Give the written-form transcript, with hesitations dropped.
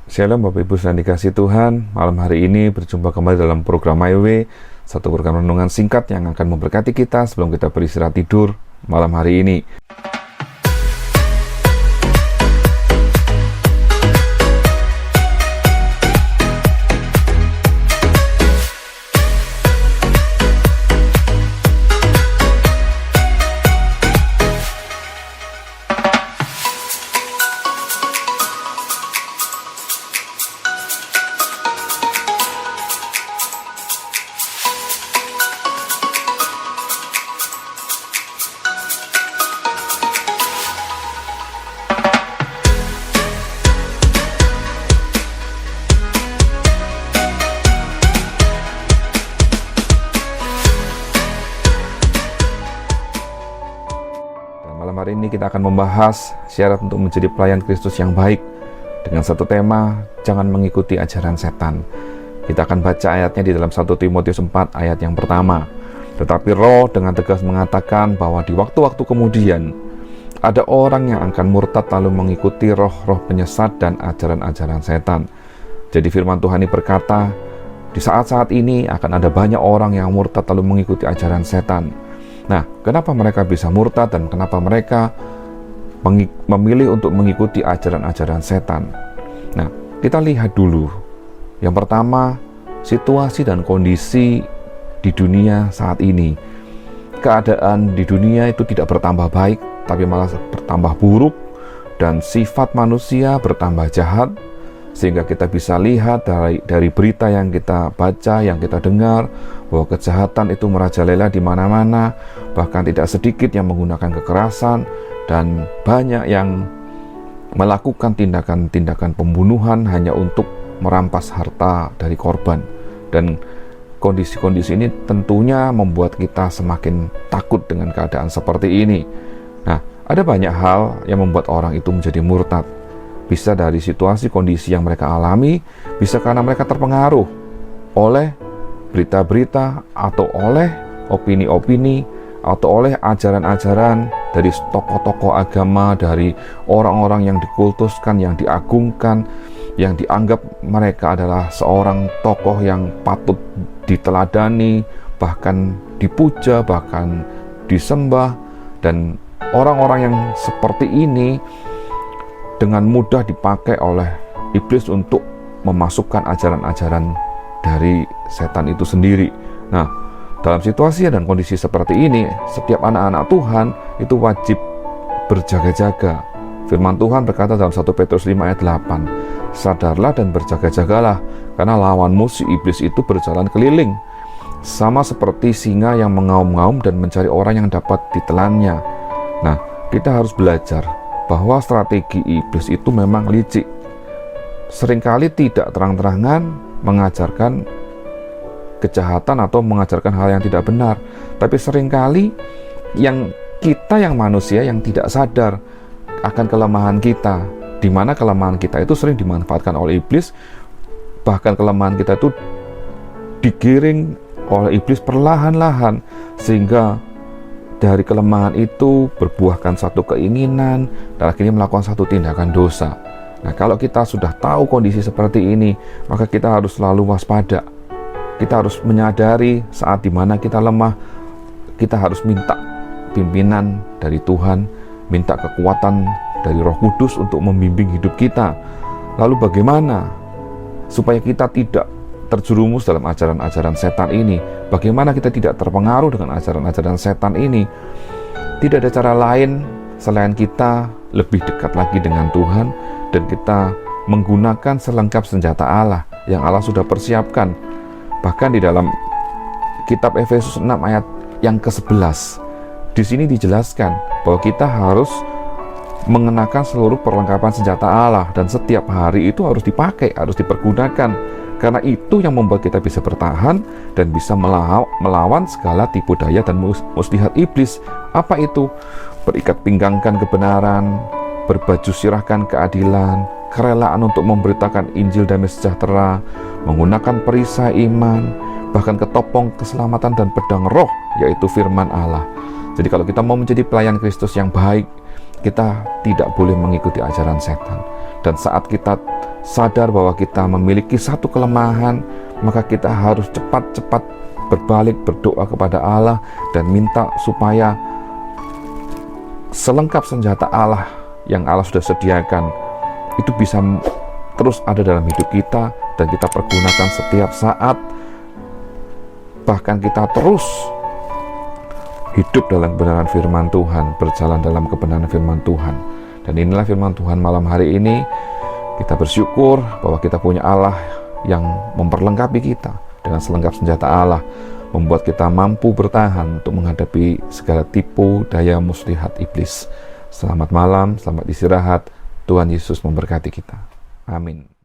Shalom Bapak Ibu yang dikasihi Tuhan. Malam hari ini berjumpa kembali dalam program My Way, satu program renungan singkat yang akan memberkati kita sebelum kita beristirahat tidur malam hari ini. Malam hari ini kita akan membahas syarat untuk menjadi pelayan Kristus yang baik dengan satu tema, jangan mengikuti ajaran setan. Kita akan baca ayatnya di dalam 1 Timotius 4 ayat yang pertama. Tetapi Roh dengan tegas mengatakan bahwa di waktu-waktu kemudian ada orang yang akan murtad lalu mengikuti roh-roh penyesat dan ajaran-ajaran setan. Jadi firman Tuhan ini berkata, di saat-saat ini akan ada banyak orang yang murtad lalu mengikuti ajaran setan. Nah, kenapa mereka bisa murtad dan kenapa mereka memilih untuk mengikuti ajaran-ajaran setan? Nah, kita lihat dulu. Yang pertama, situasi dan kondisi di dunia saat ini. Keadaan di dunia itu tidak bertambah baik, tapi malah bertambah buruk, dan sifat manusia bertambah jahat, sehingga kita bisa lihat dari berita yang kita baca, yang kita dengar, bahwa kejahatan itu merajalela di mana-mana, bahkan tidak sedikit yang menggunakan kekerasan, dan banyak yang melakukan tindakan-tindakan pembunuhan hanya untuk merampas harta dari korban. Dan kondisi-kondisi ini tentunya membuat kita semakin takut dengan keadaan seperti ini. Nah, ada banyak hal yang membuat orang itu menjadi murtad. Bisa dari situasi kondisi yang mereka alami, bisa karena mereka terpengaruh oleh berita-berita atau oleh opini-opini atau oleh ajaran-ajaran dari tokoh-tokoh agama, dari orang-orang yang dikultuskan, yang diagungkan, yang dianggap mereka adalah seorang tokoh yang patut diteladani, bahkan dipuja, bahkan disembah. Dan orang-orang yang seperti ini dengan mudah dipakai oleh iblis untuk memasukkan ajaran-ajaran dari setan itu sendiri. Nah, dalam situasi dan kondisi seperti ini, setiap anak-anak Tuhan itu wajib berjaga-jaga. Firman Tuhan berkata dalam 1 Petrus 5 ayat 8, sadarlah dan berjaga-jagalah, karena lawanmu si iblis itu berjalan keliling, sama seperti singa yang mengaum-ngaum dan mencari orang yang dapat ditelannya. Nah, kita harus belajar bahwa strategi iblis itu memang licik. Seringkali tidak terang-terangan mengajarkan kejahatan atau mengajarkan hal yang tidak benar, tapi seringkali yang manusia yang tidak sadar akan kelemahan kita, di mana kelemahan kita itu sering dimanfaatkan oleh iblis. Bahkan kelemahan kita itu digiring oleh iblis perlahan-lahan, sehingga dari kelemahan itu berbuahkan satu keinginan dan akhirnya melakukan satu tindakan dosa. Nah, kalau kita sudah tahu kondisi seperti ini, maka kita harus selalu waspada. Kita harus menyadari saat dimana kita lemah, kita harus minta pimpinan dari Tuhan, minta kekuatan dari Roh Kudus untuk membimbing hidup kita. Lalu bagaimana supaya kita tidak terjerumus dalam ajaran-ajaran setan ini? Bagaimana kita tidak terpengaruh dengan ajaran-ajaran setan ini? Tidak ada cara lain selain kita lebih dekat lagi dengan Tuhan, dan kita menggunakan selengkap senjata Allah yang Allah sudah persiapkan. Bahkan di dalam kitab Efesus 6 ayat yang ke-11, di sini dijelaskan bahwa kita harus mengenakan seluruh perlengkapan senjata Allah, dan setiap hari itu harus dipakai, harus dipergunakan. Karena itu yang membuat kita bisa bertahan dan bisa melawan segala tipu daya dan muslihat iblis. Apa itu? Berikat pinggangkan kebenaran, berbaju sirahkan keadilan, kerelaan untuk memberitakan Injil damai sejahtera, menggunakan perisai iman, bahkan ketopong keselamatan dan pedang roh, yaitu firman Allah. Jadi kalau kita mau menjadi pelayan Kristus yang baik, kita tidak boleh mengikuti ajaran setan. Dan saat kita sadar bahwa kita memiliki satu kelemahan, maka kita harus cepat-cepat berbalik berdoa kepada Allah dan minta supaya selengkap senjata Allah yang Allah sudah sediakan itu bisa terus ada dalam hidup kita dan kita pergunakan setiap saat, bahkan kita terus hidup dalam kebenaran firman Tuhan, berjalan dalam kebenaran firman Tuhan. Dan inilah firman Tuhan malam hari ini. Kita bersyukur bahwa kita punya Allah yang memperlengkapi kita dengan selengkap senjata Allah, membuat kita mampu bertahan untuk menghadapi segala tipu daya muslihat iblis. Selamat malam, selamat istirahat. Tuhan Yesus memberkati kita. Amin.